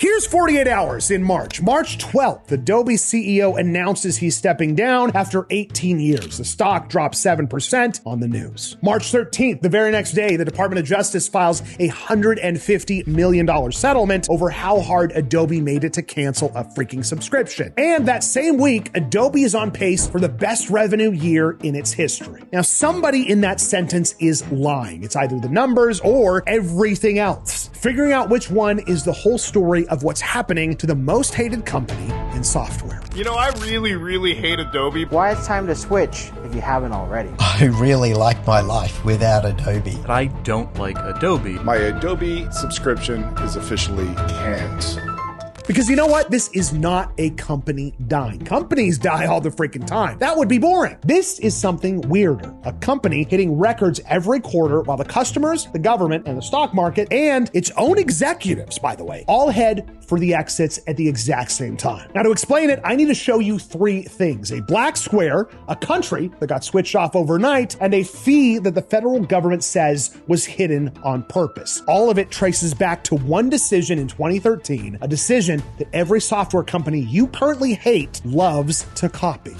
Here's 48 hours in March. March 12th, Adobe CEO announces he's stepping down after 18 years. The stock dropped 7% on the news. March 13th, the very next day, the Department of Justice files a $150 million settlement over how hard Adobe made it to cancel a freaking subscription. And that same week, Adobe is on pace for the best revenue year in its history. Now, somebody in that sentence is lying. It's either the numbers or everything else. Figuring out which one is the whole story of what's happening to the most hated company in software. You know, I really hate Adobe. Why it's time to switch if you haven't already. I really like my life without Adobe. But I don't like Adobe. My Adobe subscription is officially canned. Because you know what? This is not a company dying. Companies die all the freaking time. That would be boring. This is something weirder. A company hitting records every quarter while the customers, the government, and the stock market, and its own executives, by the way, all head for the exits at the exact same time. Now, to explain it, I need to show you three things: a black square, a country that got switched off overnight, and a fee that the federal government says was hidden on purpose. All of it traces back to one decision in 2013, a decision that every software company you currently hate loves to copy.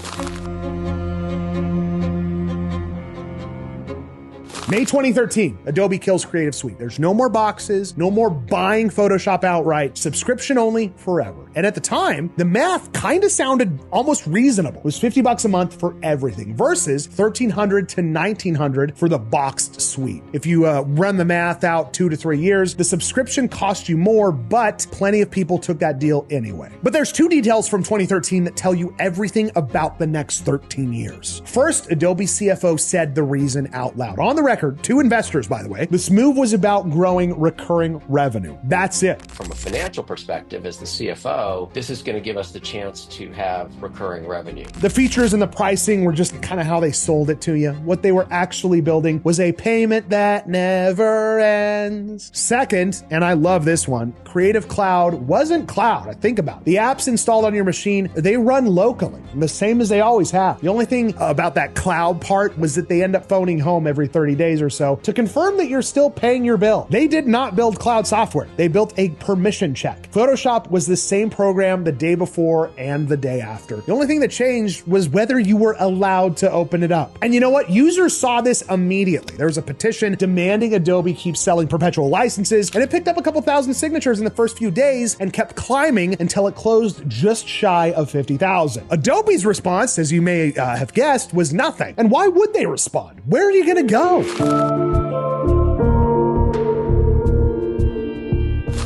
May 2013, Adobe kills Creative Suite. There's no more boxes, no more buying Photoshop outright, subscription only forever. And at the time, the math kind of sounded almost reasonable. It was $50 a month for everything versus $1,300 to $1,900 for the boxed suite. If you run the math out 2 to 3 years, the subscription cost you more, but plenty of people took that deal anyway. But there's two details from 2013 that tell you everything about the next 13 years. First, Adobe CFO said the reason out loud. On the record, to investors, by the way, this move was about growing recurring revenue. That's it. From a financial perspective, as the CFO, this is going to give us the chance to have recurring revenue. The features and the pricing were just kind of how they sold it to you. What they were actually building was a payment that never ends. Second, and I love this one, Creative Cloud wasn't cloud. I think about it. The apps installed on your machine, they run locally, the same as they always have. The only thing about that cloud part was that they end up phoning home every 30 days or so to confirm that you're still paying your bill. They did not build cloud software. They built a permission check. Photoshop was the same program the day before and the day after. The only thing that changed was whether you were allowed to open it up. And you know what? Users saw this immediately. There was a petition demanding Adobe keep selling perpetual licenses, and it picked up a couple thousand signatures in the first few days and kept climbing until it closed just shy of 50,000. Adobe's response, as you may have guessed, was nothing. And why would they respond? Where are you going to go?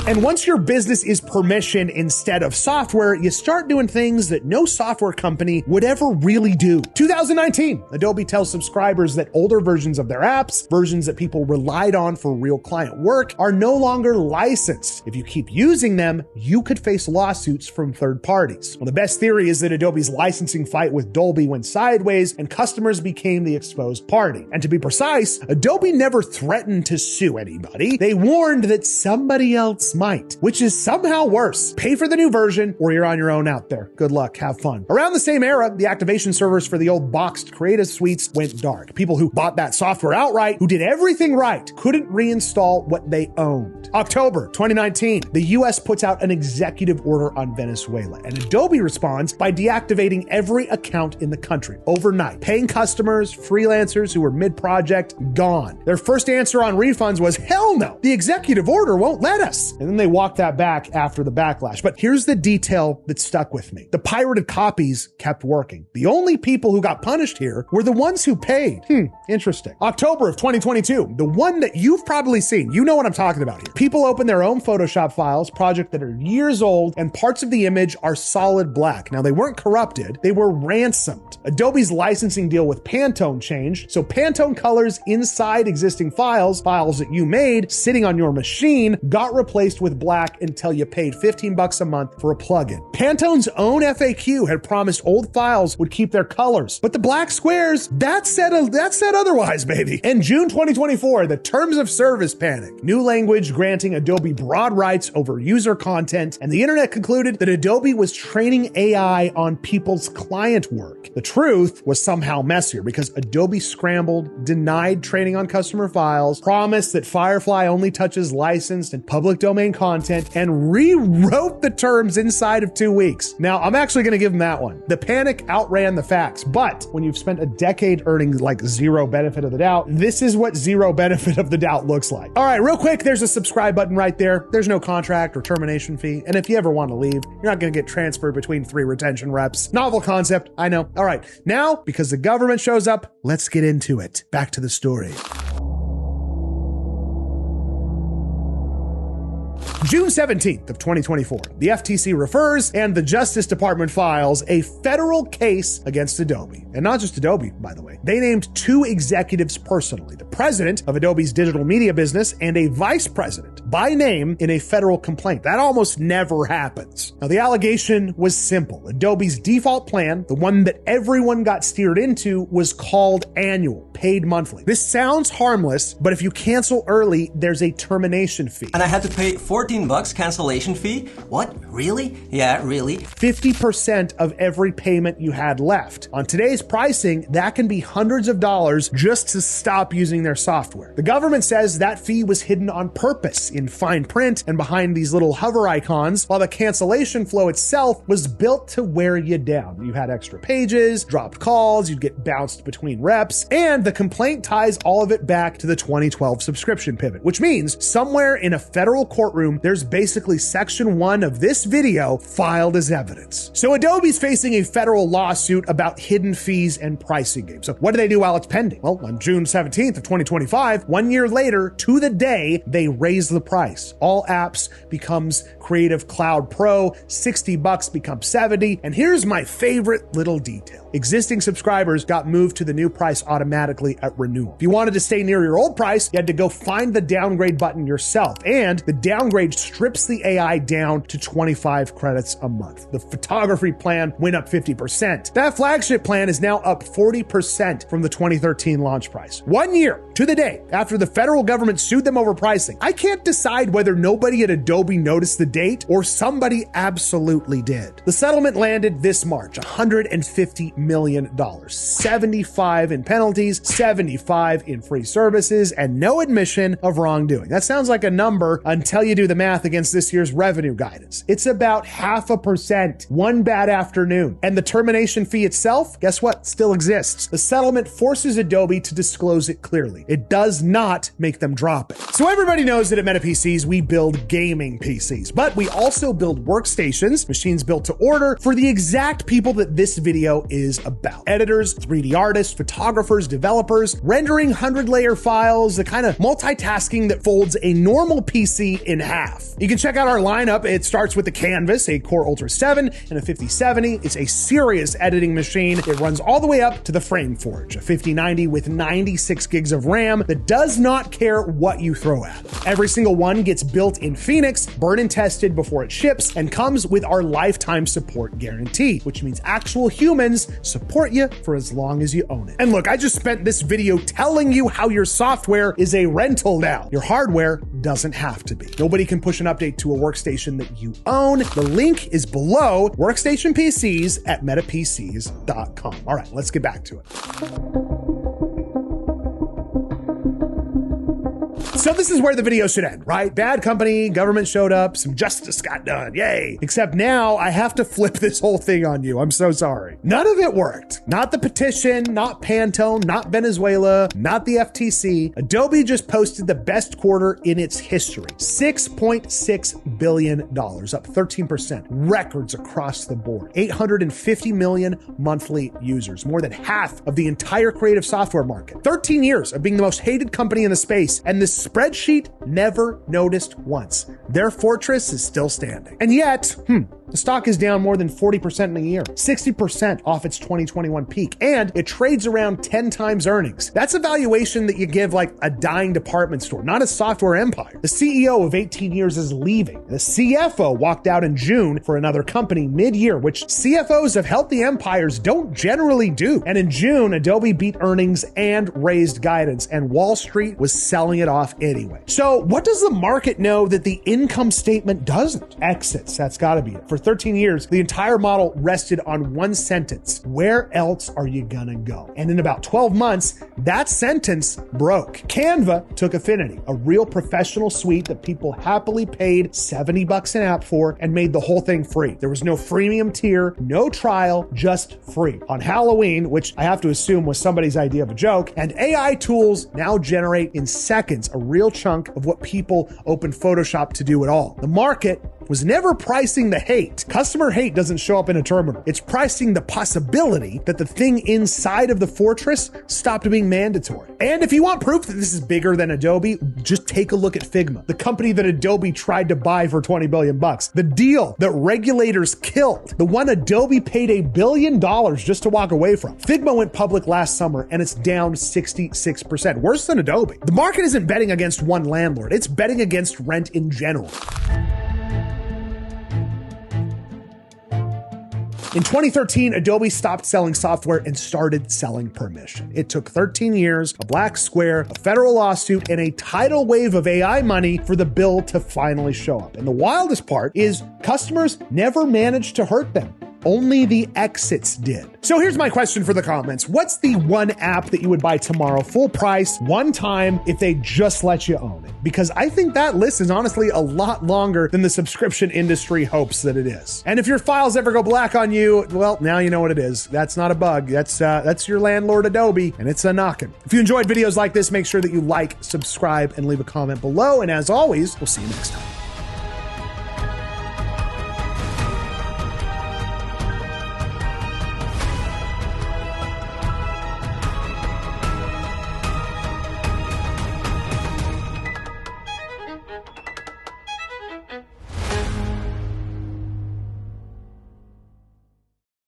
And once your business is permission instead of software, you start doing things that no software company would ever really do. 2019, Adobe tells subscribers that older versions of their apps, versions that people relied on for real client work, are no longer licensed. If you keep using them, you could face lawsuits from third parties. Well, the best theory is that Adobe's licensing fight with Dolby went sideways and customers became the exposed party. And to be precise, Adobe never threatened to sue anybody. They warned that somebody else might, which is somehow worse. Pay for the new version or you're on your own out there. Good luck. Have fun. Around the same era, the activation servers for the old boxed Creative Suites went dark. People who bought that software outright, who did everything right, couldn't reinstall what they owned. October 2019, the US puts out an executive order on Venezuela, and Adobe responds by deactivating every account in the country overnight. Paying customers, freelancers who were mid-project, gone. Their first answer on refunds was, hell no, the executive order won't let us. And then they walked that back after the backlash. But here's the detail that stuck with me. The pirated copies kept working. The only people who got punished here were the ones who paid. Interesting. October of 2022, the one that you've probably seen. You know what I'm talking about here. People open their own Photoshop files, projects that are years old, and parts of the image are solid black. Now, they weren't corrupted. They were ransomed. Adobe's licensing deal with Pantone changed, so Pantone colors inside existing files that you made sitting on your machine, got replaced with black until you paid $15 a month for a plugin. Pantone's own FAQ had promised old files would keep their colors, but the black squares, that said otherwise, baby. In June 2024, the terms of service panic. New language granting Adobe broad rights over user content, and the internet concluded that Adobe was training AI on people's client work. The truth was somehow messier because Adobe scrambled, denied training on customer files, promised that Firefly only touches licensed and public domain playing content and rewrote the terms inside of 2 weeks. Now, I'm actually going to give them that one. The panic outran the facts, but when you've spent a decade earning like zero benefit of the doubt, this is what zero benefit of the doubt looks like. All right, real quick, there's a subscribe button right there. There's no contract or termination fee. And if you ever want to leave, you're not going to get transferred between 3 retention reps. Novel concept, I know. All right, now, because the government shows up, let's get into it. Back to the story. June 17th of 2024, the FTC refers and the Justice Department files a federal case against Adobe. And not just Adobe, by the way. They named 2 executives personally, the president of Adobe's digital media business and a vice president by name in a federal complaint. That almost never happens. Now, the allegation was simple. Adobe's default plan, the one that everyone got steered into, was called annual, paid monthly. This sounds harmless, but if you cancel early, there's a termination fee. And I had to pay $14 cancellation fee? What? Really? Yeah, really? 50% of every payment you had left. On today's pricing, that can be hundreds of dollars just to stop using their software. The government says that fee was hidden on purpose in fine print and behind these little hover icons, while the cancellation flow itself was built to wear you down. You had extra pages, dropped calls, you'd get bounced between reps, and the complaint ties all of it back to the 2012 subscription pivot, which means somewhere in a federal courtroom, there's basically section 1 of this video filed as evidence. So Adobe's facing a federal lawsuit about hidden fees and pricing games. So what do they do while it's pending? Well, on June 17th of 2025, 1 year later to the day, they raise the price. All apps becomes Creative Cloud Pro, $60 becomes $70. And here's my favorite little detail. Existing subscribers got moved to the new price automatically at renewal. If you wanted to stay near your old price, you had to go find the downgrade button yourself. And the downgrade strips the AI down to 25 credits a month. The photography plan went up 50%. That flagship plan is now up 40% from the 2013 launch price. 1 year to the day after the federal government sued them over pricing. I can't decide whether nobody at Adobe noticed the date or somebody absolutely did. The settlement landed this March, $150 million, 75 in penalties, 75 in free services, and no admission of wrongdoing. That sounds like a number until you do the math against this year's revenue guidance. It's about 0.5%, one bad afternoon. And the termination fee itself, guess what? Still exists. The settlement forces Adobe to disclose it clearly. It does not make them drop it. So everybody knows that at META PCs, we build gaming PCs, but we also build workstations, machines built to order for the exact people that this video is about. Editors, 3D artists, photographers, developers, rendering 100-layer files, the kind of multitasking that folds a normal PC in half. You can check out our lineup. It starts with the Canvas, a Core Ultra 7 and a 5070. It's a serious editing machine. It runs all the way up to the FrameForge, a 5090 with 96 gigs of RAM that does not care what you throw at it. Every single one gets built in Phoenix, burn and tested before it ships, and comes with our lifetime support guarantee, which means actual humans support you for as long as you own it. And look, I just spent this video telling you how your software is a rental now. Your hardware doesn't have to be. Nobody can push an update to a workstation that you own. The link is below. Workstation PCs at metapcs.com. All right, let's get back to it. So this is where the video should end, right? Bad company, government showed up, some justice got done, yay. Except now I have to flip this whole thing on you. I'm so sorry. None of it worked. Not the petition, not Pantone, not Venezuela, not the FTC. Adobe just posted the best quarter in its history. $6.6 billion, up 13%. Records across the board. 850 million monthly users, more than half of the entire creative software market. 13 years of being the most hated company in the space, and this spreadsheet never noticed once. Their fortress is still standing. And yet, the stock is down more than 40% in a year, 60% off its 2021 peak, and it trades around 10 times earnings. That's a valuation that you give like a dying department store, not a software empire. The CEO of 18 years is leaving. The CFO walked out in June for another company mid-year, which CFOs of healthy empires don't generally do. And in June, Adobe beat earnings and raised guidance, and Wall Street was selling it off anyway. So what does the market know that the income statement doesn't? Exits, that's gotta be it. For For 13 years, the entire model rested on one sentence: where else are you gonna go? And in about 12 months, that sentence broke. Canva took Affinity, a real professional suite that people happily paid $70 an app for, and made the whole thing free. There was no freemium tier, no trial, just free. On Halloween, which I have to assume was somebody's idea of a joke, and AI tools now generate in seconds a real chunk of what people open Photoshop to do at all. The market was never pricing the hate. Customer hate doesn't show up in a terminal. It's pricing the possibility that the thing inside of the fortress stopped being mandatory. And if you want proof that this is bigger than Adobe, just take a look at Figma, the company that Adobe tried to buy for $20 billion. The deal that regulators killed, the one Adobe paid $1 billion just to walk away from. Figma went public last summer and it's down 66%, worse than Adobe. The market isn't betting against one landlord, it's betting against rent in general. In 2013, Adobe stopped selling software and started selling permission. It took 13 years, a black square, a federal lawsuit, and a tidal wave of AI money for the bill to finally show up. And the wildest part is customers never managed to hurt them. Only the exits did. So here's my question for the comments. What's the one app that you would buy tomorrow, full price, one time, if they just let you own it? Because I think that list is honestly a lot longer than the subscription industry hopes that it is. And if your files ever go black on you, well, now you know what it is. That's not a bug. That's your landlord Adobe, and it's a knocking. If you enjoyed videos like this, make sure that you like, subscribe, and leave a comment below. And as always, we'll see you next time.